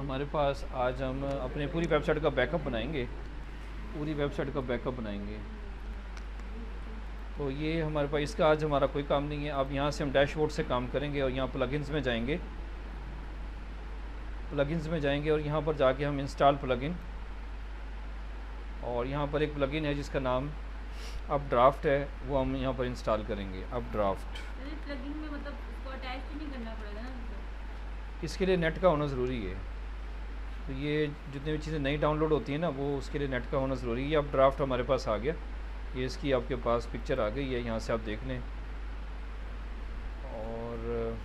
हमारे पास आज हम अपने पूरी वेबसाइट का बैकअप बनाएंगे। पूरी वेबसाइट का बैकअप बनाएंगे। तो ये हमारे पास इसका आज हमारा कोई काम नहीं है। अब यहाँ से हम डैशबोर्ड से काम करेंगे और यहाँ प्लगइन्स में जाएंगे। प्लगइन्स में जाएंगे और यहाँ पर जाके हम इंस्टॉल प्लगइन, और यहाँ पर एक प्लगइन है जिसका नाम अप ड्राफ्ट है, वो हम यहाँ पर इंस्टॉल करेंगे। अप ड्राफ्ट प्लगइन में मतलब उसको अटैच तो नहीं करना पड़ेगा ना? इसके लिए नेट का होना ज़रूरी है। तो ये जितनी भी चीज़ें नई डाउनलोड होती हैं ना, वो उसके लिए नेट का होना ज़रूरी है। ये अब ड्राफ्ट हमारे पास आ गया, ये इसकी आपके पास पिक्चर आ गई है, यहाँ से आप देख लें। और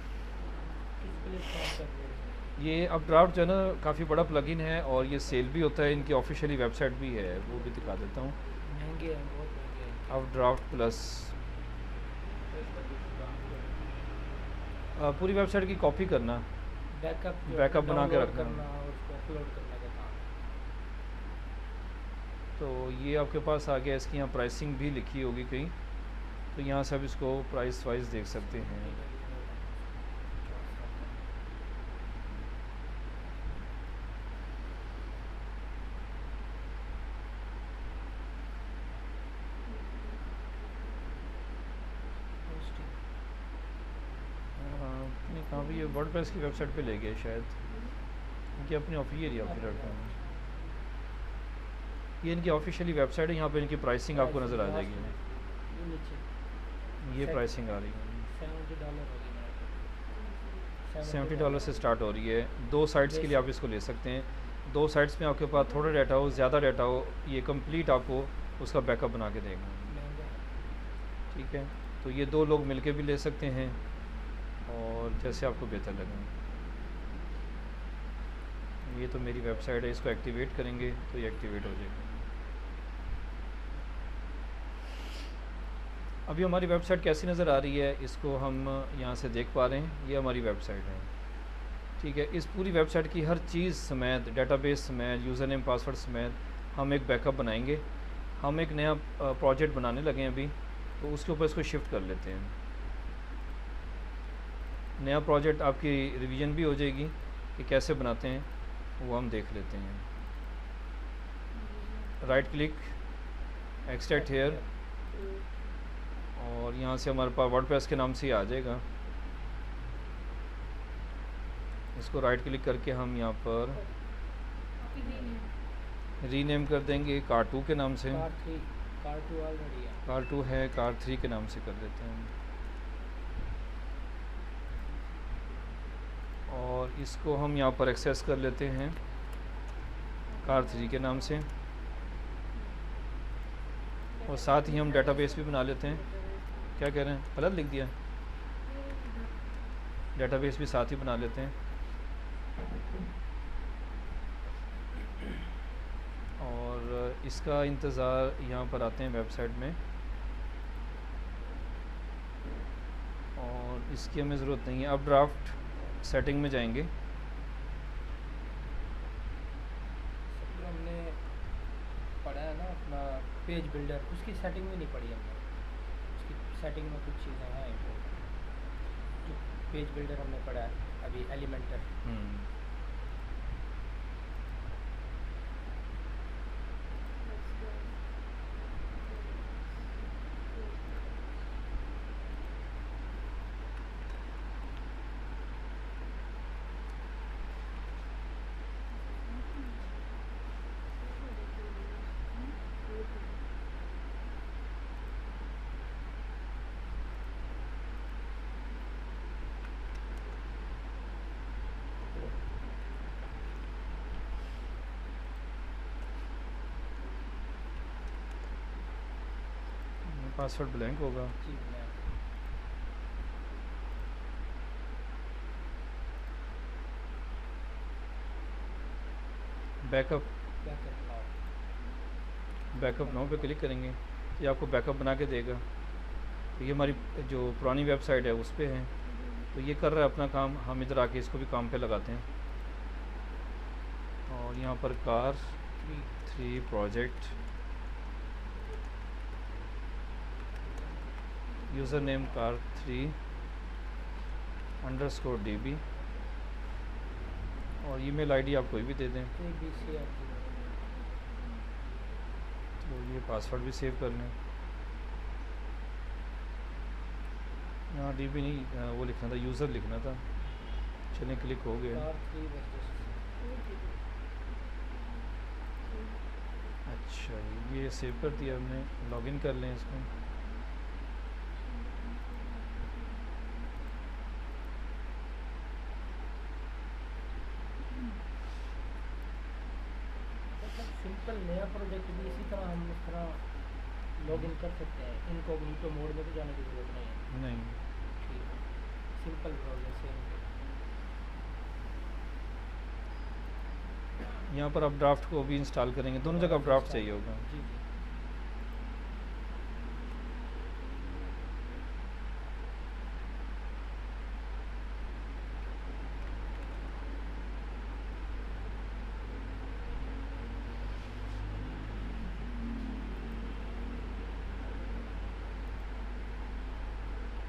ये अब ड्राफ्ट जो है ना काफ़ी बड़ा प्लगइन है और ये सेल भी होता है, इनकी ऑफिशियली वेबसाइट भी है, वो भी दिखा देता हूँ। महंगे हैं, बहुत महंगे हैं। अब ड्राफ्ट प्लस पूरी वेबसाइट की कॉपी करना, बैकअप बना के रखना और उसको अपलोड करने का काम। तो ये आपके पास आ गया। इसकी यहाँ प्राइसिंग भी लिखी होगी कहीं, तो यहाँ से आप इसको प्राइस वाइज देख सकते हैं। नहीं कहाँ पे, ये वर्डप्रेस की वेबसाइट पे ले गया शायद, इनकी अपनी ऑफिशियल ये इनकी ऑफिशियली वेबसाइट है। यहाँ पे इनकी प्राइसिंग आपको नज़र आ जाएगी। ये प्राइसिंग आ रही है $70 से स्टार्ट हो रही है। 2 साइट्स के लिए आप इसको ले सकते हैं। 2 साइट्स में आपके पास थोड़ा डाटा हो, ज़्यादा डाटा हो, ये कंप्लीट आपको उसका बैकअप बना के देगा। ठीक है, तो ये 2 लोग मिलके भी ले सकते हैं, और जैसे आपको बेहतर लगे। ये तो मेरी वेबसाइट है, इसको एक्टिवेट करेंगे तो ये एक्टिवेट हो जाएगा। अभी हमारी वेबसाइट कैसी नज़र आ रही है, इसको हम यहाँ से देख पा रहे हैं। ये हमारी वेबसाइट है। ठीक है, इस पूरी वेबसाइट की हर चीज़ समेत, डेटाबेस समेत, यूज़र नेम पासवर्ड समेत हम एक बैकअप बनाएंगे। हम एक नया प्रोजेक्ट बनाने लगे हैं अभी, तो उसके ऊपर इसको शिफ्ट कर लेते हैं। नया प्रोजेक्ट आपकी रिवीजन भी हो जाएगी कि कैसे बनाते हैं, वो हम देख लेते हैं। राइट क्लिक, एक्सट्रैक्ट हेयर, और यहाँ से हमारे पास वर्डप्रेस के नाम से ही आ जाएगा। इसको राइट क्लिक करके हम यहाँ पर रीनेम कर देंगे car2 के नाम से। car2 है, car3 के नाम से कर देते हैं। और इसको हम यहाँ पर एक्सेस कर लेते हैं car3 के नाम से, और साथ ही हम डेटाबेस भी बना लेते हैं। क्या कह रहे हैं, गलत लिख दिया? डेटाबेस भी साथ ही बना लेते हैं। और इसका इंतज़ार यहाँ पर आते हैं वेबसाइट में, और इसकी हमें ज़रूरत नहीं है। अब ड्राफ्ट सेटिंग में जाएंगे। हमने पढ़ा है ना अपना पेज बिल्डर, उसकी सेटिंग में नहीं पढ़ी हमने। उसकी सेटिंग में कुछ चीज़ें हैं जो पेज बिल्डर हमने पढ़ा है अभी, एलिमेंटर। पासवर्ड ब्लैंक होगा। बैकअप नाउ पे क्लिक करेंगे, ये आपको बैकअप बना के देगा। तो ये हमारी जो पुरानी वेबसाइट है उस पर है, तो ये कर रहा है अपना काम। हम इधर आके इसको भी काम पे लगाते हैं, और यहाँ पर car3 project, user name car3_db, और ईमेल आईडी आप कोई भी दे दें। ABC तो ये पासवर्ड भी सेव कर लें। यहाँ DB नहीं वो लिखना था, यूज़र लिखना था। चलें क्लिक हो गया। अच्छा ये सेव कर दिया हमने, लॉगिन कर लें इसको। सिंपल नया प्रोजेक्ट भी इसी तरह हम इस तरह लॉगिन कर सकते हैं, इनकॉग्निटो मोड में तो जाने की जरूरत नहीं है। नहीं, ठीक है, सिंपल ब्राउज़र से यहाँ पर आप ड्राफ्ट को भी इंस्टॉल करेंगे, दोनों जगह ड्राफ्ट चाहिए होगा। जी जी।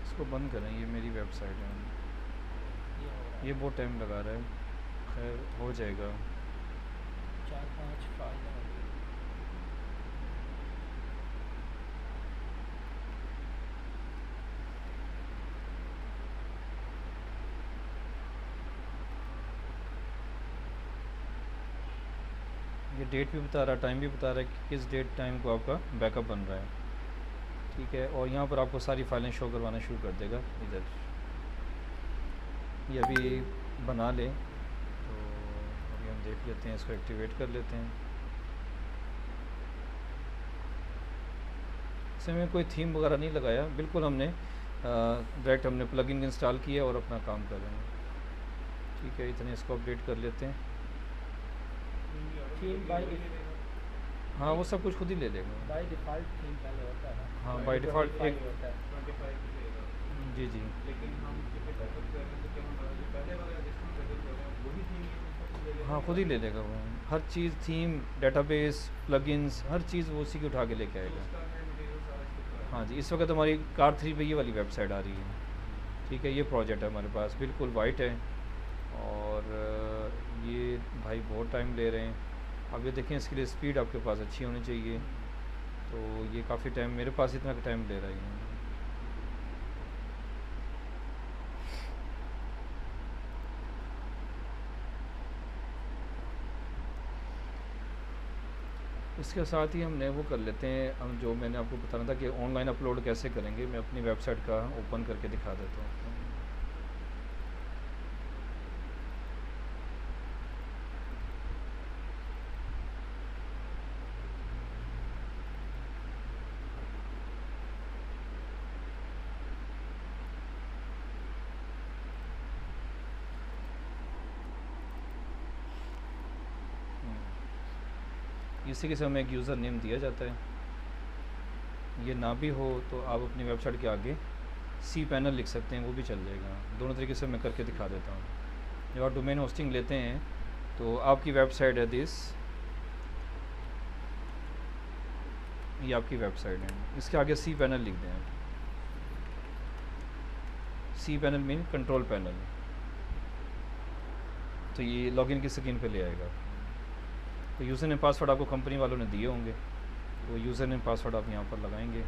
इसको बंद करें, ये मेरी वेबसाइट है। ये हो रहा है। ये बहुत टाइम लगा रहा है, खैर हो जाएगा। 4-5 फाइलें हो गई। ये डेट भी बता रहा है, टाइम भी बता रहा है कि किस डेट टाइम को आपका बैकअप बन रहा है। ठीक है, और यहाँ पर आपको सारी फाइलें शो करवाना शुरू कर देगा। इधर ये अभी बना लें, तो अभी हम देख लेते हैं, इसको एक्टिवेट कर लेते हैं। इसमें कोई थीम वगैरह नहीं लगाया, बिल्कुल हमने डायरेक्ट हमने प्लगइन इंस्टॉल किया और अपना काम कर रहे हैं। ठीक है, इतने इसको अपडेट कर लेते हैं। थीम बाय हाँ वो सब कुछ खुद ही ले लेगा। डिफ़ॉल्ट थीम पहले होता है। हाँ बाय डिफ़ॉल्ट एक होता है। जी जी हाँ खुद ही ले लेगा वो, हर चीज़, थीम, डेटाबेस, प्लगइन्स, हर चीज़ वो उसी की उठा के लेके आएगा। हाँ जी, इस वक्त हमारी कार3 पे ये वाली वेबसाइट आ रही है। ठीक है, ये प्रोजेक्ट है हमारे पास, बिल्कुल वाइट है। और ये भाई बहुत टाइम ले रहे हैं। अब ये देखें, इसके लिए स्पीड आपके पास अच्छी होनी चाहिए, तो ये काफ़ी टाइम, मेरे पास इतना टाइम ले रहा है। इसके साथ ही हमने वो कर लेते हैं, हम जो मैंने आपको बताना था कि ऑनलाइन अपलोड कैसे करेंगे, मैं अपनी वेबसाइट का ओपन करके दिखा देता हूँ आपको। इसी के समय एक यूज़र नेम दिया जाता है। ये ना भी हो तो आप अपनी वेबसाइट के आगे cPanel लिख सकते हैं, वो भी चल जाएगा। दोनों तरीके से मैं करके दिखा देता हूँ। जब आप डोमेन होस्टिंग लेते हैं तो आपकी वेबसाइट है दिस, ये आपकी वेबसाइट है, इसके आगे cPanel लिख दें आप। cPanel मीन कंट्रोल पैनल, तो ये लॉगिन की स्क्रीन पे ले आएगा। तो यूज़र नेम पासवर्ड आपको कंपनी वालों ने दिए होंगे, वो यूज़र नेम पासवर्ड आप यहाँ पर लगाएंगे।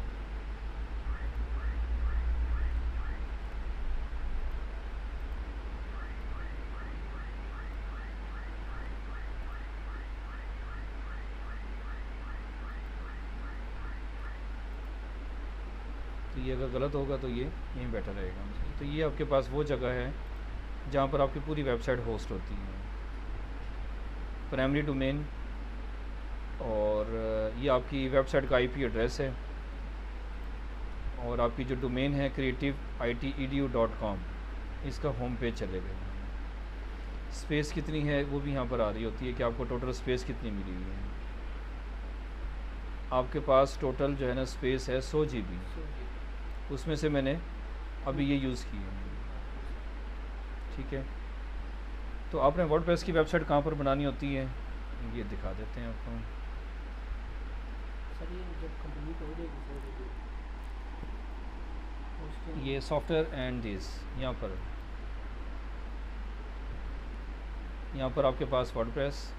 तो ये अगर गलत होगा तो ये यहीं बैठा रहेगा। तो ये आपके पास वो जगह है जहाँ पर आपकी पूरी वेबसाइट होस्ट होती है, प्राइमरी डोमेन। और ये आपकी वेबसाइट का IP एड्रेस है, और आपकी जो डोमेन है creativeitedu.com, इसका होम पेज चलेगा। स्पेस कितनी है वो भी यहाँ पर आ रही होती है कि आपको टोटल स्पेस कितनी मिली हुई है। आपके पास टोटल जो है ना स्पेस है 100 GB, उसमें से मैंने अभी ये यूज़ की है। ठीक है, तो आपने वर्डप्रेस की वेबसाइट कहाँ पर बनानी होती है ये दिखा देते हैं आपको। सर ये जब कंप्लीट हो जाएगी उसके ये सॉफ्टवेयर एंड दिस, यहाँ पर यहाँ पर आपके पास वर्डप्रेस,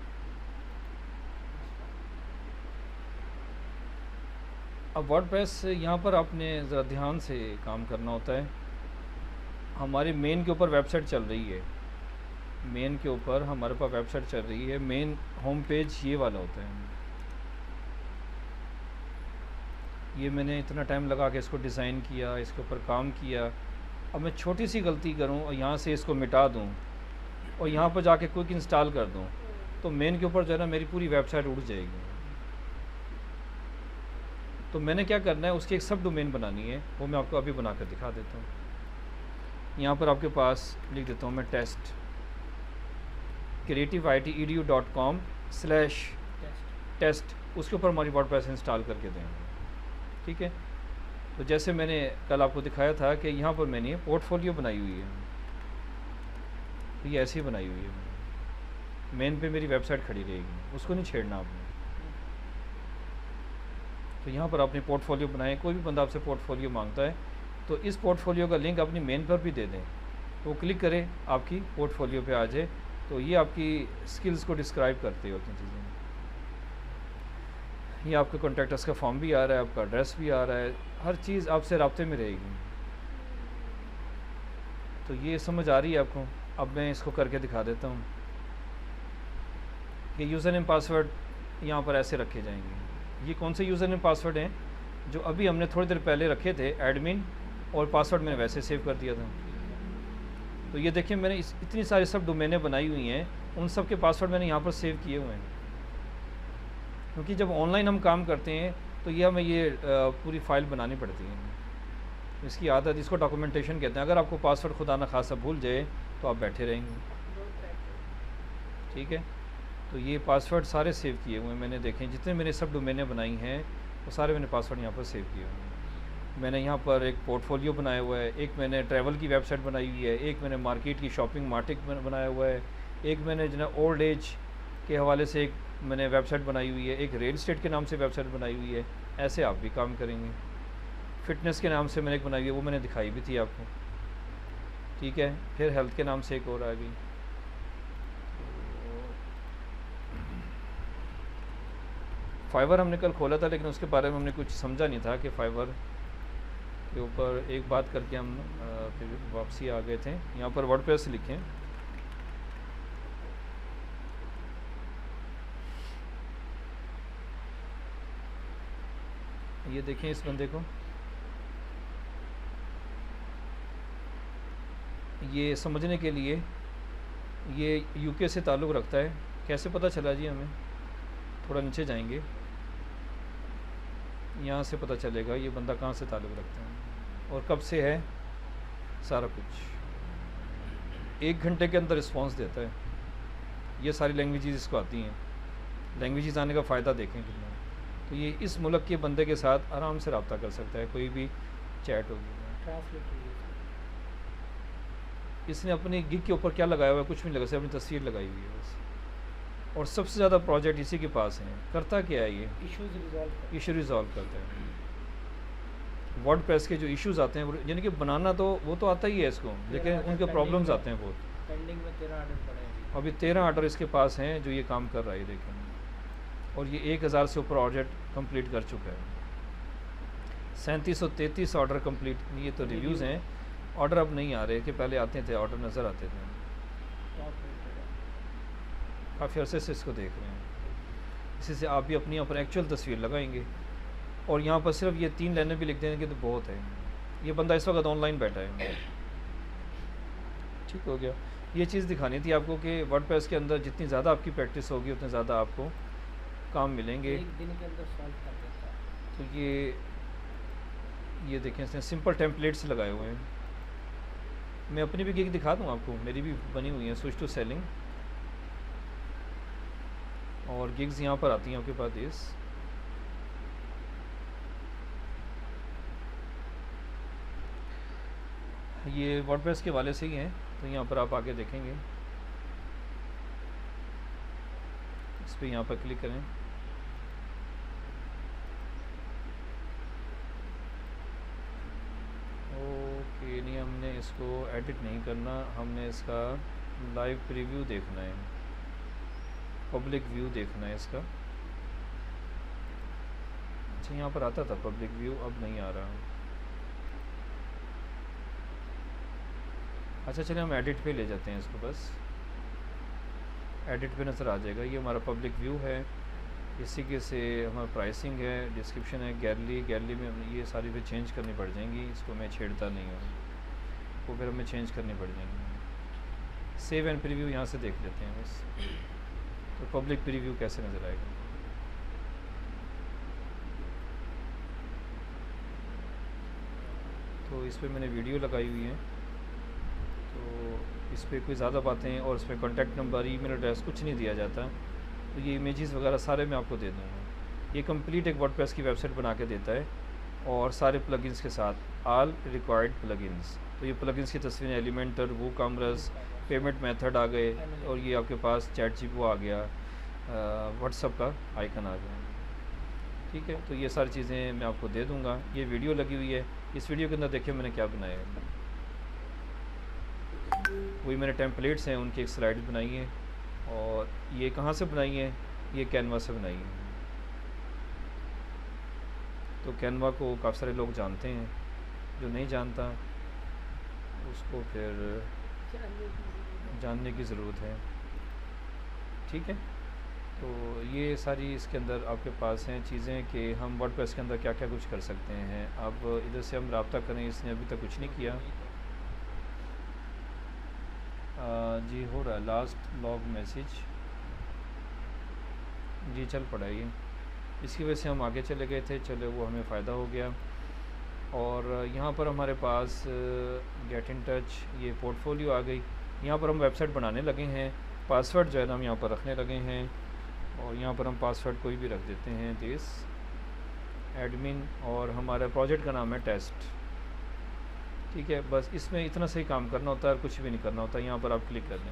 अब वर्डप्रेस यहाँ पर आपने ज़रा ध्यान से काम करना होता है। हमारे मेन के ऊपर वेबसाइट चल रही है, मेन के ऊपर हमारे पास वेबसाइट चल रही है, मेन होम पेज ये वाला होता है। ये मैंने इतना टाइम लगा के इसको डिज़ाइन किया, इसके ऊपर काम किया। अब मैं छोटी सी गलती करूं और यहाँ से इसको मिटा दूं और यहाँ पर जाके क्विक इंस्टॉल कर दूं तो मेन के ऊपर जो है ना मेरी पूरी वेबसाइट उड़ जाएगी। तो मैंने क्या करना है, उसकी एक सब डोमेन बनानी है, वो मैं आपको अभी बना कर दिखा देता हूँ। यहाँ पर आपके पास लिख देता हूँ मैं टेस्ट creativeitedu.com/test, उसके ऊपर हमारी वर्डप्रेस इंस्टॉल करके देंगे। ठीक है, तो जैसे मैंने कल आपको दिखाया था कि यहाँ पर मैंने पोर्टफोलियो बनाई हुई है, तो ये ऐसी बनाई हुई है। मेन पे मेरी वेबसाइट खड़ी रहेगी, उसको नहीं छेड़ना आपने। तो यहाँ पर आपने पोर्टफोलियो बनाए, कोई भी बंदा आपसे पोर्टफोलियो मांगता है तो इस पोर्टफोलियो का लिंक अपनी मेन पर भी दे दें, तो क्लिक करें आपकी पोर्टफोलियो पे आ जाए। तो ये आपकी स्किल्स को डिस्क्राइब करते होती हैं चीज़ें। ये आपका कॉन्टैक्ट का फॉर्म भी आ रहा है, आपका एड्रेस भी आ रहा है, हर चीज़ आपसे राब्ते में रहेगी। तो ये समझ आ रही है आपको। अब मैं इसको करके दिखा देता हूँ कि यूज़र नेम पासवर्ड यहाँ पर ऐसे रखे जाएंगे। ये कौन से यूज़र नेम पासवर्ड हैं जो अभी हमने थोड़ी देर पहले रखे थे, एडमिन, और पासवर्ड मैंने वैसे सेव कर दिया था। तो ये देखिए मैंने इतनी सारी सब डोमेनें बनाई हुई हैं, उन सब के पासवर्ड मैंने यहाँ पर सेव किए हुए हैं। क्योंकि जब ऑनलाइन हम काम करते हैं तो ये हमें ये पूरी फ़ाइल बनानी पड़ती है, इसकी आदत, इसको डॉक्यूमेंटेशन कहते हैं। अगर आपको पासवर्ड खुदा न खासा भूल जाए तो आप बैठे रहेंगे। ठीक है, तो ये पासवर्ड सारे सेव किए हुए हैं मैंने, देखें जितने मैंने सब डोमेनें बनाई हैं वो सारे मैंने पासवर्ड यहाँ पर सेव किए हुए हैं। मैंने यहाँ पर एक पोर्टफोलियो बनाया हुआ है, एक मैंने ट्रैवल की वेबसाइट बनाई हुई है, एक मैंने मार्केट की शॉपिंग मार्केट बनाया हुआ है, एक मैंने जो है ओल्ड एज के हवाले से एक मैंने वेबसाइट बनाई हुई है, एक रियल इस्टेट के नाम से वेबसाइट बनाई हुई है। ऐसे आप भी काम करेंगे। फ़िटनेस के नाम से मैंने एक बनाई हुई है, वो मैंने दिखाई भी थी आपको। ठीक है, फिर हेल्थ के नाम से एक और आ गई। फाइवर हमने कल खोला था, लेकिन उसके बारे में हमने कुछ समझा नहीं था कि फाइवर के ऊपर एक बात करके हम फिर वापसी आ गए थे। यहाँ पर वर्डप्रेस लिखें, ये देखें इस बंदे को, ये समझने के लिए, ये यूके से ताल्लुक़ रखता है। कैसे पता चला जी हमें? थोड़ा नीचे जाएंगे, यहाँ से पता चलेगा ये बंदा कहाँ से ताल्लुक़ रखता है और कब से है, सारा कुछ। 1 घंटे के अंदर रिस्पांस देता है। ये सारी लैंग्वेजेस इसको आती हैं। लैंग्वेजेस आने का फ़ायदा देखें कितना। तो ये इस मुल्क के बंदे के साथ आराम से रब्ता कर सकता है, कोई भी चैट होगी। इसने अपनी गिग के ऊपर क्या लगाया हुआ है? कुछ भी नहीं लगा, सिर्फ अपनी तस्वीर लगाई हुई है बस। और सबसे ज़्यादा प्रोजेक्ट इसी के पास हैं। करता क्या है ये? इशू रिज़ॉल्व करता है। वर्डप्रेस के जो इश्यूज़ आते हैं, यानी कि बनाना तो वो तो आता ही है इसको, लेकिन उनके प्रॉब्लम्स आते हैं बहुत। पेंडिंग में 13 ऑर्डर पड़े हैं। अभी 13 ऑर्डर इसके पास हैं जो ये काम कर रहा है, देखें। और ये 1000 से ऊपर ऑर्डर कंप्लीट कर चुका है। 3733 ऑर्डर कंप्लीट। ये तो रिव्यूज़ हैं, ऑर्डर अब नहीं आ रहे, कि पहले आते थे ऑर्डर, नज़र आते थे। काफ़ी अरसे से इसको देख रहे हैं। इसी से आप भी अपनी यहाँ पर एक्चुअल तस्वीर लगाएंगे और यहाँ पर सिर्फ ये 3 लाइनें भी लिख देंगे तो बहुत है। ये बंदा इस वक्त ऑनलाइन बैठा है। ठीक हो गया। ये चीज़ दिखानी थी आपको कि वर्डप्रेस के अंदर जितनी ज़्यादा आपकी प्रैक्टिस होगी उतने ज़्यादा आपको काम मिलेंगे। एक दिन के अंदर सॉल्व कर देता है। तो ये देखें, इसने सिंपल टेम्पलेट्स लगाए हुए हैं। मैं अपनी भी गिग दिखा दूँ आपको, मेरी भी बनी हुई है, स्विच टू सेलिंग। और गिग्स यहाँ पर आती हैं आपके पास। ये वर्डप्रेस के वाले से ही हैं, तो यहाँ पर आप आके देखेंगे। इस पर यहाँ पर क्लिक करें। ओके, नहीं, हमने इसको एडिट नहीं करना, हमने इसका लाइव प्रीव्यू देखना है। पब्लिक व्यू देखना है इसका। अच्छा, यहाँ पर आता था पब्लिक व्यू, अब नहीं आ रहा। अच्छा चलिए हम एडिट पे ले जाते हैं इसको, बस एडिट पे नज़र आ जाएगा। ये हमारा पब्लिक व्यू है, इसी के से हमारा प्राइसिंग है, डिस्क्रिप्शन है, गैलरी में ये सारी फिर चेंज करनी पड़ जाएंगी। इसको मैं छेड़ता नहीं हूँ, वो फिर हमें चेंज करनी पड़ जाएंगी। सेव एंड प्रीव्यू यहाँ से देख लेते हैं बस। तो पब्लिक प्रीव्यू कैसे नज़र आएगा। तो इस पर मैंने वीडियो लगाई हुई है, तो इस पर कोई ज़्यादा बातें और इस पर कॉन्टैक्ट नंबर, ईमेल एड्रेस कुछ नहीं दिया जाता। तो ये इमेजेस वगैरह सारे मैं आपको दे दूँगा। ये कंप्लीट एक वर्डप्रेस की वेबसाइट बना के देता है और सारे प्लगइन्स के साथ, ऑल रिक्वायर्ड प्लगइन्स। तो ये प्लगइन्स की तस्वीरें, एलिमेंटर, वूकॉमर्स, पेमेंट मेथड आ गए, और ये आपके पास चैट जीपीटी आ गया, व्हाट्सअप का आइकन आ गया। ठीक है, तो ये सारी चीज़ें मैं आपको दे दूँगा। ये वीडियो लगी हुई है, इस वीडियो के अंदर देखिए मैंने क्या बनाया है। वही मेरे टेम्पलेट्स हैं, उनकी एक स्लाइड बनाई है, और ये कहाँ से बनाई है, ये कैनवा से बनाई है। तो कैनवा को काफ़ी सारे लोग जानते हैं, जो नहीं जानता उसको फिर जानने की ज़रूरत है। ठीक है, तो ये सारी इसके अंदर आपके पास हैं चीज़ें कि हम वर्डप्रेस के अंदर क्या क्या कुछ कर सकते हैं। अब इधर से हम रब्ता करें, इसने अभी तक कुछ नहीं किया। जी हो रहा है, लास्ट लॉग मैसेज जी चल पड़ा ये, इसकी वजह से हम आगे चले गए थे। चलो वो हमें फ़ायदा हो गया। और यहाँ पर हमारे पास गेट इन टच, ये पोर्टफोलियो आ गई। यहाँ पर हम वेबसाइट बनाने लगे हैं, पासवर्ड जो है ना हम यहाँ पर रखने लगे हैं, और यहाँ पर हम पासवर्ड कोई भी रख देते हैं, दिस एडमिन, और हमारा प्रोजेक्ट का नाम है टेस्ट। ठीक है, बस इसमें इतना सही काम करना होता है, कुछ भी नहीं करना होता। यहाँ पर आप क्लिक कर दें,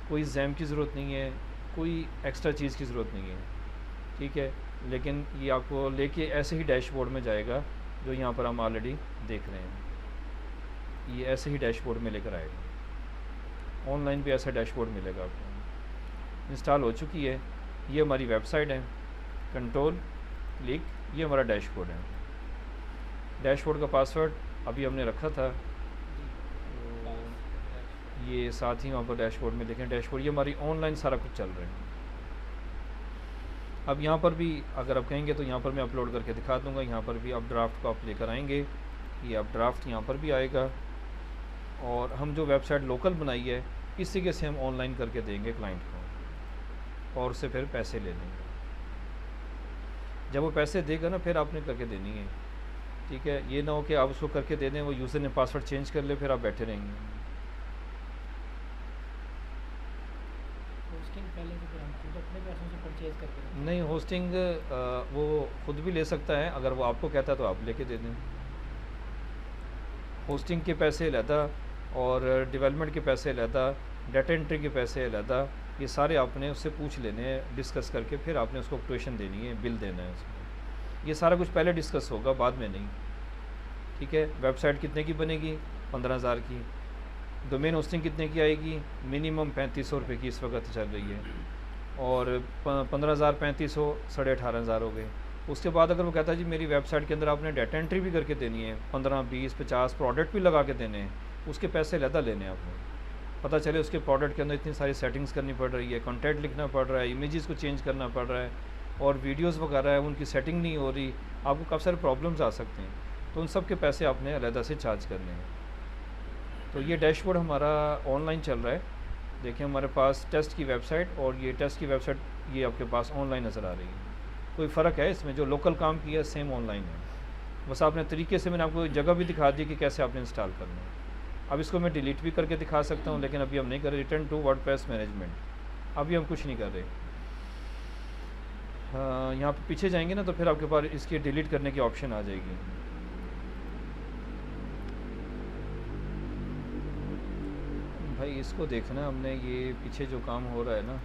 कोई जैम की ज़रूरत नहीं है, कोई एक्स्ट्रा चीज़ की ज़रूरत नहीं है। ठीक है, लेकिन ये आपको लेके ऐसे ही डैशबोर्ड में जाएगा जो यहाँ पर हम ऑलरेडी देख रहे हैं। ये ऐसे ही डैशबोर्ड में लेकर आएगा, ऑनलाइन भी ऐसा डैशबोर्ड मिलेगा आपको। इंस्टॉल हो चुकी है, ये हमारी वेबसाइट है, कंट्रोल क्लिक, ये हमारा डैशबोर्ड है। डैशबोर्ड का पासवर्ड अभी हमने रखा था, तो ये साथ ही वहाँ पर डैशबोर्ड में देखें, डैशबोर्ड ये हमारी ऑनलाइन सारा कुछ चल रहा है। अब यहाँ पर भी अगर आप कहेंगे तो यहाँ पर मैं अपलोड करके दिखा दूँगा। यहाँ पर भी अब ड्राफ्ट को आप लेकर आएंगे, ये अब ड्राफ्ट यहाँ पर भी आएगा, और हम जो वेबसाइट लोकल बनाई है इसी के से हम ऑनलाइन करके देंगे क्लाइंट को, और उससे फिर पैसे ले लेंगे। जब वो पैसे देगा ना, फिर आपने करके देनी है। ठीक है, ये ना हो कि आप उसको करके दे दें, वो यूज़र ने पासवर्ड चेंज कर ले, फिर आप बैठे रहेंगे। होस्टिंग पहले तो फिर हम खुद अपने पैसों से परचेज करके नहीं, होस्टिंग वो खुद भी ले सकता है, अगर वो आपको कहता है तो आप लेके दे दें। होस्टिंग के पैसे अलहदा और डेवलपमेंट के पैसे अलहदा, डाटा एंट्री के पैसे अलहदा, ये सारे आपने उससे पूछ लेने हैं, डिस्कस करके फिर आपने उसको क्वेश्चन देनी है, बिल देना है उसको। ये सारा कुछ पहले डिस्कस होगा, बाद में नहीं। ठीक है, वेबसाइट कितने की बनेगी, 15,000 की। डोमेन होस्टिंग कितने की आएगी, मिनिमम 3500 रुपये की इस वक्त चल रही है, और 15,000 3500 18,500 हो गए। उसके बाद अगर वो कहता है जी मेरी वेबसाइट के अंदर आपने डाटा एंट्री भी करके देनी है, 15 20 50 प्रोडक्ट भी लगा के देने हैं, उसके पैसे अलहदा लेने हैं आपने। पता चले उसके प्रोडक्ट के अंदर इतनी सारी सेटिंग्स करनी पड़ रही है, कंटेंट लिखना पड़ रहा है, इमेजेस को चेंज करना पड़ रहा है, और वीडियोस वगैरह है उनकी सेटिंग नहीं हो रही, आपको काफ़ी सारे प्रॉब्लम्स आ सकते हैं। तो उन सब के पैसे आपने अलहदा से चार्ज करने हैं। तो ये डैशबोर्ड हमारा ऑनलाइन चल रहा है। देखिए हमारे पास टेस्ट की वेबसाइट, और ये टेस्ट की वेबसाइट ये आपके पास ऑनलाइन नज़र आ रही है। कोई फ़र्क है इसमें, जो लोकल काम किया सेम ऑनलाइन है, बस आपने तरीके से मैंने आपको जगह भी दिखा दी कि कैसे आपने इंस्टॉल करना है। अब इसको मैं डिलीट भी करके दिखा सकता हूँ, लेकिन अभी हम नहीं कर रहे। रिटर्न टू वर्डप्रेस मैनेजमेंट, अभी हम कुछ नहीं कर रहे। हाँ, यहाँ पे पीछे जाएंगे ना तो फिर आपके पास इसकी डिलीट करने की ऑप्शन आ जाएगी। भाई इसको देखना हमने, ये पीछे जो काम हो रहा है ना,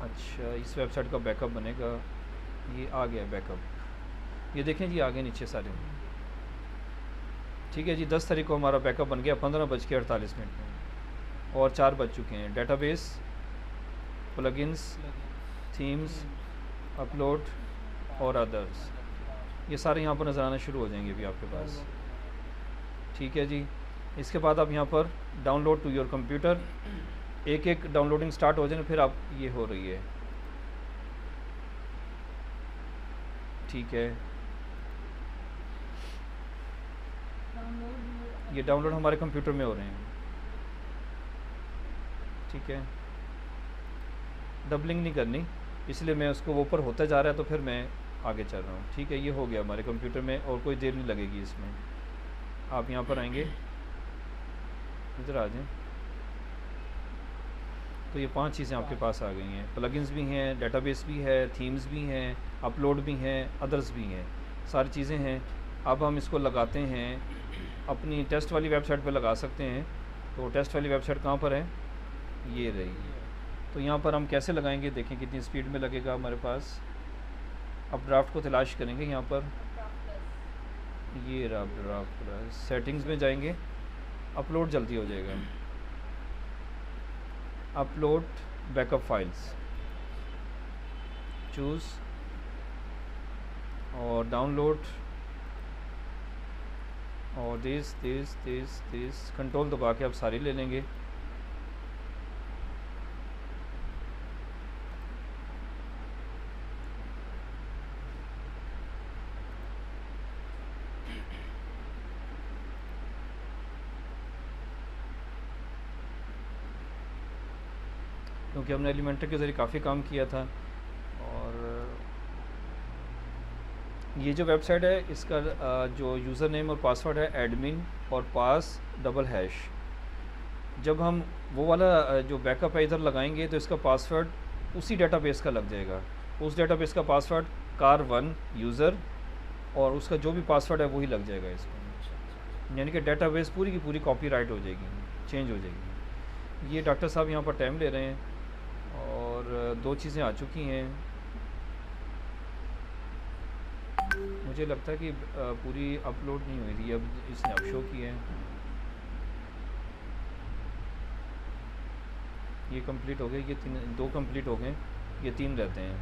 अच्छा इस वेबसाइट का बैकअप बनेगा, ये आ गया बैकअप, ये देखें जी आगे नीचे सारे। ठीक है जी, 10 तारीख को हमारा बैकअप बन गया 15:48 में और 4 बज चुके हैं। डेटाबेस, प्लगइन्स, थीम्स, अपलोड और अदर्स, ये सारे यहाँ पर नज़र आना शुरू हो जाएंगे अभी आपके पास। ठीक है जी, इसके बाद आप यहाँ पर डाउनलोड टू योर कंप्यूटर, एक एक डाउनलोडिंग स्टार्ट हो जाए फिर आप ये हो रही है। ठीक है, ये डाउनलोड हमारे कंप्यूटर में हो रहे हैं। ठीक है, डबलिंग नहीं करनी, इसलिए मैं उसको वो ऊपर होता जा रहा है तो फिर मैं आगे चल रहा हूँ। ठीक है, ये हो गया हमारे कंप्यूटर में और कोई देर नहीं लगेगी इसमें। आप यहाँ पर आएंगे, इधर आ जाएं, तो ये 5 चीज़ें आपके पास आ गई हैं। प्लगइन्स भी हैं, डेटाबेस भी है, थीम्स भी हैं, अपलोड भी हैं, अदर्स भी हैं, सारी चीज़ें हैं। अब हम इसको लगाते हैं अपनी टेस्ट वाली वेबसाइट पर लगा सकते हैं। तो टेस्ट वाली वेबसाइट कहाँ पर है, ये रही। तो यहाँ पर हम कैसे लगाएंगे, देखें कितनी स्पीड में लगेगा हमारे पास। अब ड्राफ्ट को तलाश करेंगे, यहाँ पर ये ड्राफ्ट, सेटिंग्स में जाएंगे, अपलोड जल्दी हो जाएगा। अपलोड बैकअप फाइल्स, चूज़ और डाउनलोड और दिस कंट्रोल दबा के आप सारी ले लेंगे। क्योंकि हमने एलिमेंटर के ज़रिए काफ़ी काम किया था। और ये जो वेबसाइट है इसका जो यूज़र नेम और पासवर्ड है एडमिन और पास ##। जब हम वो वाला जो बैकअप है इधर लगाएंगे तो इसका पासवर्ड उसी डेटाबेस का लग जाएगा। उस डेटाबेस का पासवर्ड car1 यूज़र और उसका जो भी पासवर्ड है वही लग जाएगा इसको। यानी कि डेटाबेस पूरी की पूरी कॉपीराइट हो जाएगी, चेंज हो जाएगी। ये डॉक्टर साहब यहाँ पर टाइम ले रहे हैं और 2 चीज़ें आ चुकी हैं। मुझे लगता है कि पूरी अपलोड नहीं हुई थी, अब इसने अब शो की है। ये कंप्लीट हो गए, ये 2 कंप्लीट हो गए, ये 3 रहते हैं।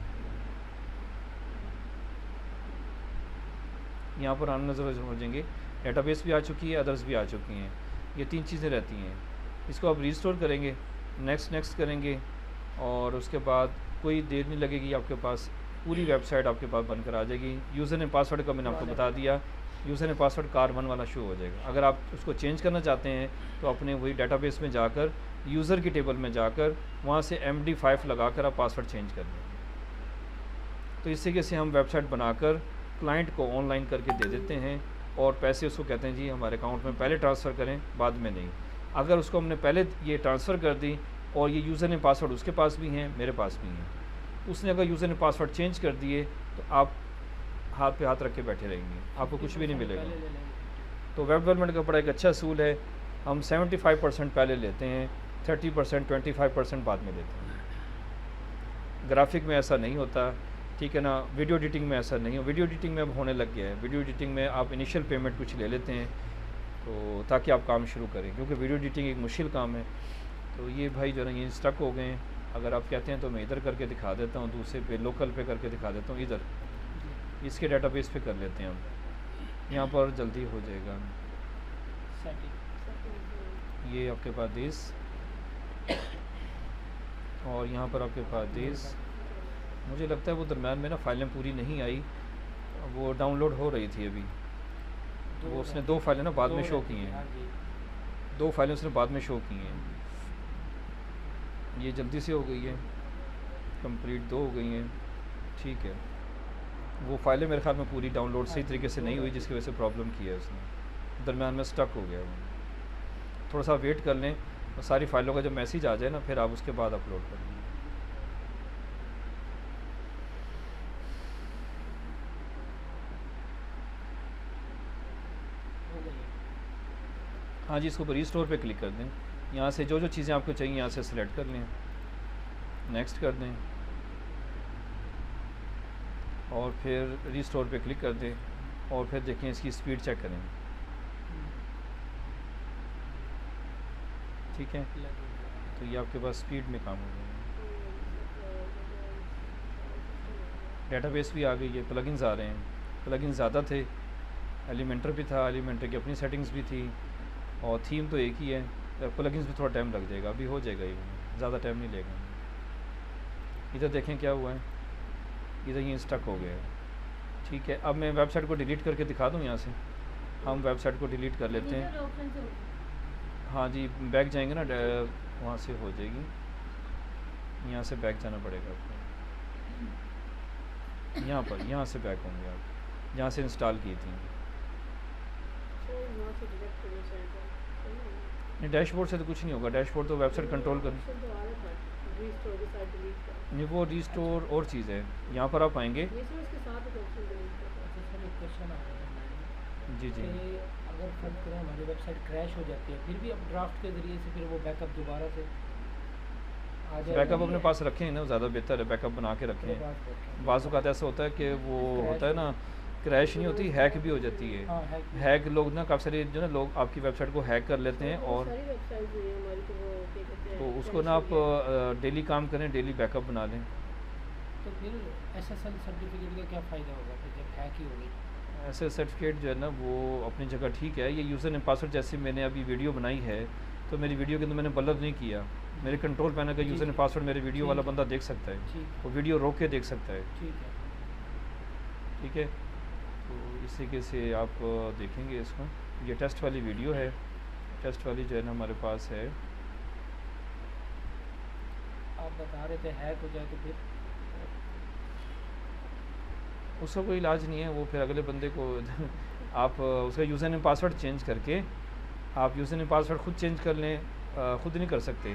यहाँ पर आना नज़र हो जाएंगे, डेटाबेस भी आ चुकी है, अदर्स भी आ चुकी हैं। ये 3 चीज़ें रहती हैं। इसको आप रिस्टोर करेंगे, नेक्स्ट करेंगे और उसके बाद कोई देर नहीं लगेगी, आपके पास पूरी वेबसाइट आपके पास बनकर आ जाएगी। यूज़र ने पासवर्ड का मैंने आपको बता दिया, यूज़र ने पासवर्ड car1 वाला शो हो जाएगा। अगर आप उसको चेंज करना चाहते हैं तो अपने वही डेटाबेस में जाकर यूज़र की टेबल में जाकर वहाँ से MD5 लगाकर आप पासवर्ड चेंज कर देंगे। तो इस तरीके से हम वेबसाइट बनाकर क्लाइंट को ऑनलाइन करके दे देते हैं और पैसे उसको कहते हैं जी हमारे अकाउंट में पहले ट्रांसफ़र करें, बाद में नहीं। अगर उसको हमने पहले ये ट्रांसफ़र कर दी और ये यूज़र ने पासवर्ड उसके पास भी हैं, मेरे पास भी हैं, उसने अगर यूज़र ने पासवर्ड चेंज कर दिए तो आप हाथ पे हाथ रख के बैठे रहेंगे, आपको कुछ भी नहीं मिलेगा। तो वेब डेवलपमेंट का बड़ा एक अच्छा असूल है, हम 75% पहले लेते हैं, 30% 25% बाद में लेते हैं। ग्राफिक में ऐसा नहीं होता, ठीक है ना। वीडियो एडिटिंग में ऐसा नहीं हो, वीडियो एडिटिंग में अब होने लग गया है। वीडियो एडिटिंग में आप इनिशियल पेमेंट कुछ ले लेते हैं तो ताकि आप काम शुरू करें, क्योंकि वीडियो एडिटिंग एक मुश्किल काम है। तो ये भाई जो है ये स्टक हो गए हैं। अगर आप कहते हैं तो मैं इधर करके दिखा देता हूँ, दूसरे पे लोकल पे करके दिखा देता हूँ। इधर इसके डेटाबेस पे कर लेते हैं हम, यहाँ पर जल्दी हो जाएगा। ये आपके पास दिस और यहाँ पर आपके पास दिस। मुझे लगता है वो दरम्यान में ना फाइलें पूरी नहीं आई, वो डाउनलोड हो रही थी अभी। वो उसने 2 फाइलें ना बाद में शो की हैं, 2 फाइलें उसने बाद में शो की हैं। ये जल्दी से हो गई है कंप्लीट, 2 हो गई हैं, ठीक है। वो फाइलें मेरे ख्याल में पूरी डाउनलोड सही तरीके से नहीं हुई, जिसकी वजह से प्रॉब्लम की है उसने, दरम्यान में स्टक हो गया वो। थोड़ा सा वेट कर लें और सारी फाइलों का जब मैसेज आ जाए ना फिर आप उसके बाद अपलोड कर लें। हाँ जी, इसको रीस्टोर पे क्लिक कर दें। यहाँ से जो जो चीज़ें आपको चाहिए यहाँ से सिलेक्ट कर लें, नेक्स्ट कर दें और फिर रीस्टोर पे क्लिक कर दें और फिर देखें इसकी स्पीड चेक करें। ठीक है, तो ये आपके पास स्पीड में काम हो जाएगा। डेटाबेस भी आ गई है, प्लगइन्स आ रहे हैं, प्लगइन्स ज़्यादा थे, एलिमेंटर भी था, एलिमेंटर की अपनी सेटिंग्स भी थी और थीम तो एक ही है, प्लगइन्स भी थोड़ा टाइम लग जाएगा, अभी हो जाएगा, ये ज़्यादा टाइम नहीं लेगा। इधर देखें क्या हुआ है, इधर ये स्टक हो गया है। ठीक है, अब मैं वेबसाइट को डिलीट करके दिखा दूँ यहाँ से, हम वेबसाइट को डिलीट कर लेते हैं। ऑप्शन से होगा। हाँ जी, बैक जाएंगे ना, वहाँ से हो जाएगी, यहाँ से बैक जाना पड़ेगा आपको, यहाँ पर, यहाँ से बैक होंगे आप, जहाँ से इंस्टॉल की थी। नहीं, डैशबोर्ड से तो कुछ नहीं होगा, डैशबोर्ड तो वेबसाइट कंट्रोल कर, नहीं वो रीस्टोर और चीज़ है, यहाँ पर आप आएंगे। अच्छा सर, एक क्वेश्चन आ रहा है जी जी, कि अगर फर्क करें हमारी वेबसाइट क्रैश हो जाती है, फिर भी अब ड्राफ्ट के ज़रिए से फिर वो बैकअप दोबारा से आ जाए। बैकअप अपने पास रखें ना, ज़्यादा बेहतर है, बैकअप बना के रखें। बाज़ औक़ात ऐसा होता है कि वो होता है ना, क्रैश नहीं होती, हैक भी हो जाती है। हाँ, हैक लोग ना, काफ़ी सारे जो ना लोग आपकी वेबसाइट को हैक कर लेते हैं, और तो उसको ना आप डेली काम करें, डेली बैकअप बना लें। तो फिर SSL सर्टिफिकेट का क्या फ़ायदा होगा फिर जब हैक ही होगी? ऐसे सर्टिफिकेट जो है ना वो अपनी जगह ठीक है, ये यूज़र नेम पासवर्ड जैसे मैंने अभी वीडियो बनाई है, तो मेरी वीडियो के अंदर मैंने ब्लर नहीं किया, मेरे कंट्रोल पैनल का जी, यूज़र नेम जी। पासवर्ड मेरे वीडियो वाला बंदा देख सकता है, ठीक वो वीडियो रोक के देख सकता है। ठीक है। ठीक है, तो इस तरीके से आप देखेंगे इसको, ये टेस्ट वाली वीडियो है, टेस्ट वाली जो है ना हमारे पास है। आप बता रहे थे हैक हो जाए तो फिर उसका कोई इलाज नहीं है, वो फिर अगले बंदे को आप उसका यूज़र नेम पासवर्ड चेंज करके, आप यूज़र नेम पासवर्ड ख़ुद चेंज कर लें, ख़ुद नहीं कर सकते,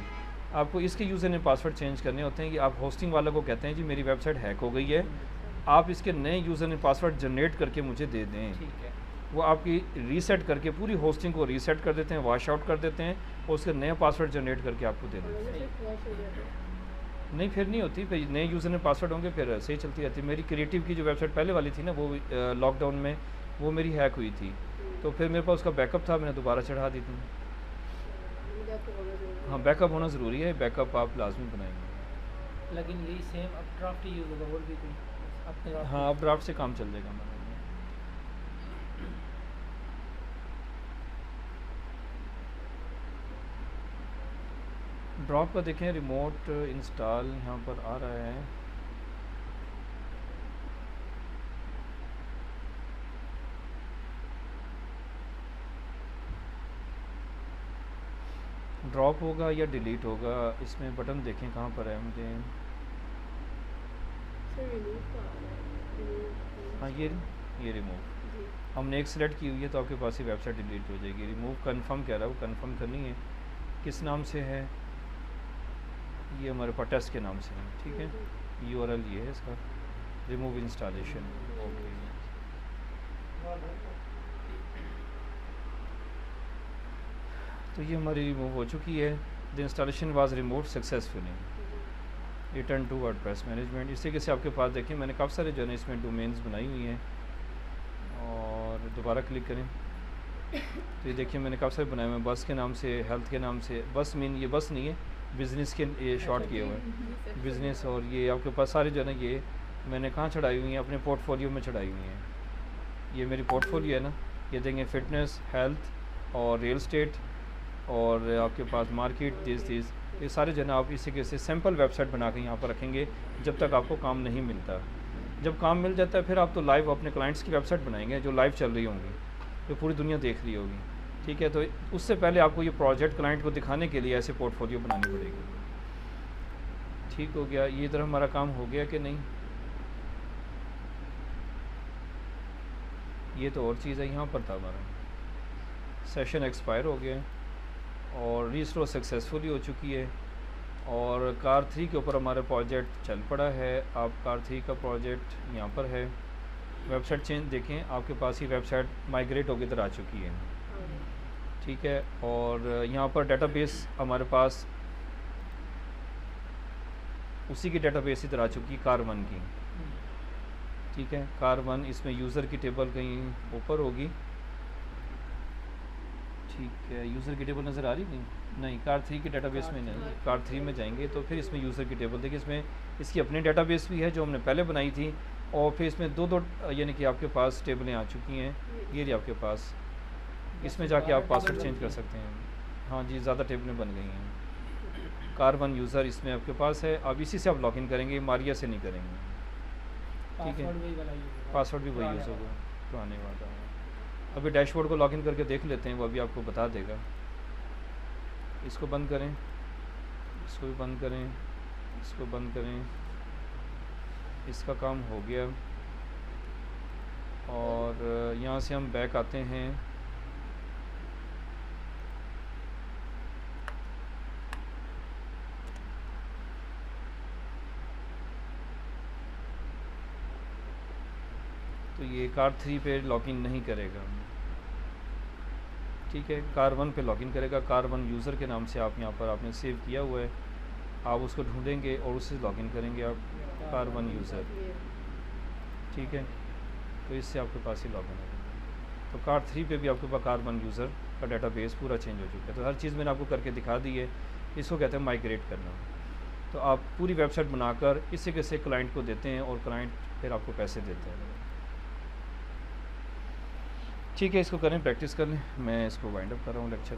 आपको इसके यूज़र नेम पासवर्ड चेंज करने होते हैं कि आप होस्टिंग वाले को कहते हैं जी मेरी वेबसाइट हैक हो गई है, आप इसके नए यूज़र नेम पासवर्ड जनरेट करके मुझे दे दें। ठीक है। वो आपकी रीसेट करके पूरी होस्टिंग को रीसेट कर देते हैं, वॉश आउट कर देते हैं, और उसके नए पासवर्ड जनरेट करके आपको दे देते हैं। नहीं, फिर नहीं होती, फिर नए यूज़र नेम पासवर्ड होंगे, फिर सही चलती रहती है। मेरी क्रिएटिव की जो वेबसाइट पहले वाली थी ना, वो लॉकडाउन में वो मेरी हैक हुई थी, तो फिर मेरे पास उसका बैकअप था, मैंने दोबारा चढ़ा दी थी। हाँ, बैकअप होना ज़रूरी है, बैकअप आप लाजमी बनाएंगे। लेकिन यही सेम अब ड्राफ्ट ही यूज़ होगा और भी कोई अपने आप हाँ, अब ड्राफ्ट से काम चल जाएगा हमारा। ड्रॉप का देखें, रिमोट इंस्टॉल यहाँ पर आ रहा है, ड्रॉप होगा या डिलीट होगा, इसमें बटन देखें कहाँ पर है मुझे। हाँ, ये रिमूव हमने एक सेलेक्ट की हुई है, तो आपके पास ही वेबसाइट डिलीट हो जाएगी। रिमूव कंफर्म कह रहा है, वो कंफर्म करनी है, किस नाम से है, ये हमारे पास टेस्ट के नाम से है। ठीक है, URL ये है इसका, रिमूव इंस्टॉलेशन। ओके, तो ये हमारी रिमूव हो चुकी है। The installation was remove successfully, return to WordPress management. इस तरीके से आपके पास देखें, मैंने काफ़ी सारे जो है इसमें डोमेन्स बनाई हुई हैं, और दोबारा क्लिक करें तो ये देखिए मैंने काफ़ी सारे बनाए हुए हैं, बस के नाम से, हेल्थ के नाम से, बस मीन ये बस नहीं है, बिज़नेस के ये शॉर्ट किए हुए हैं, बिज़नेस। और ये आपके पास सारे जो है ना, ये मैंने कहाँ चढ़ाई हुई हैं, अपने पोर्टफोलियो में चढ़ाई हुई हैं। ये मेरी पोर्टफोलियो है ना, ये देंगे फिटनेस, हेल्थ और रियल स्टेट, और आपके पास मार्केट, दिस ये सारे जो है ना आप इसी के से सैम्पल वेबसाइट बना के यहाँ पर रखेंगे जब तक आपको काम नहीं मिलता। जब काम मिल जाता है फिर आप तो लाइव अपने क्लाइंट्स की वेबसाइट बनाएंगे जो लाइव चल रही होंगी, जो पूरी दुनिया देख रही होगी। ठीक है, तो उससे पहले आपको ये प्रोजेक्ट क्लाइंट को दिखाने के लिए ऐसे पोर्टफोलियो बनानी पड़ेगी। ठीक हो गया, ये इधर हमारा काम हो गया कि नहीं, ये तो और चीज़ है, यहाँ पर था हमारा सेशन एक्सपायर हो गया और रीस्टोर सक्सेसफुली हो चुकी है, और कार 3 के ऊपर हमारा प्रोजेक्ट चल पड़ा है। आप कार 3 का प्रोजेक्ट यहाँ पर है, वेबसाइट चेंज देखें, आपके पास ही वेबसाइट माइग्रेट होकर इधर आ चुकी है। ठीक है, और यहाँ पर डेटाबेस हमारे पास उसी की डेटाबेस इधर आ चुकी है, कार 1 की। ठीक है, कार 1, इसमें यूज़र की टेबल कहीं ऊपर होगी। ठीक है, यूज़र की टेबल नज़र आ रही नहीं कार 3 के डेटाबेस में नहीं, कार 3 में जाएंगे तो फिर इसमें यूज़र की टेबल देखिए, इसमें इसकी अपनी डेटाबेस भी है जो हमने पहले बनाई थी, और फिर इसमें दो यानी कि आपके पास टेबलें आ चुकी हैं, ये रही आपके पास, इसमें जाके आप पासवर्ड चेंज कर सकते हैं। हाँ जी, ज़्यादा टेबलें बन गई हैं। कार 1 यूज़र इसमें आपके पास है, अब इसी से आप लॉगिन करेंगे, मारिया से नहीं करेंगे। ठीक है, पासवर्ड वही वाला यूज़ होगा, पासवर्ड भी वही पुराने यूज़ होगा, वाला। पुराने वाला। अभी डैशबोर्ड को लॉगिन करके देख लेते हैं, वो अभी आपको बता देगा। इसको बंद करें, इसको भी बंद करें, इसको बंद करें, इसका काम हो गया। और यहाँ से हम बैक आते हैं, तो ये कार 3 पे लॉगिन नहीं करेगा, ठीक है, कार 1 पे लॉगिन करेगा। कार 1 यूज़र के नाम से आप यहाँ पर आपने सेव किया हुआ है, आप उसको ढूंढेंगे और उससे लॉगिन करेंगे आप, कार 1 यूज़र, ठीक है, तो इससे आपके पास ही लॉगिन होगा। तो कार 3 पे भी आपके पास कार 1 यूज़र का डाटाबेस पूरा चेंज हो चुका है। तो हर चीज़ मैंने आपको करके दिखा दी है, इसको कहते हैं माइग्रेट करना। तो आप पूरी वेबसाइट बनाकर इसे कैसे क्लाइंट को देते हैं और क्लाइंट फिर आपको पैसे देते हैं। ठीक है, इसको करें, प्रैक्टिस कर लें। मैं इसको वाइंड अप कर रहा हूँ लेक्चर।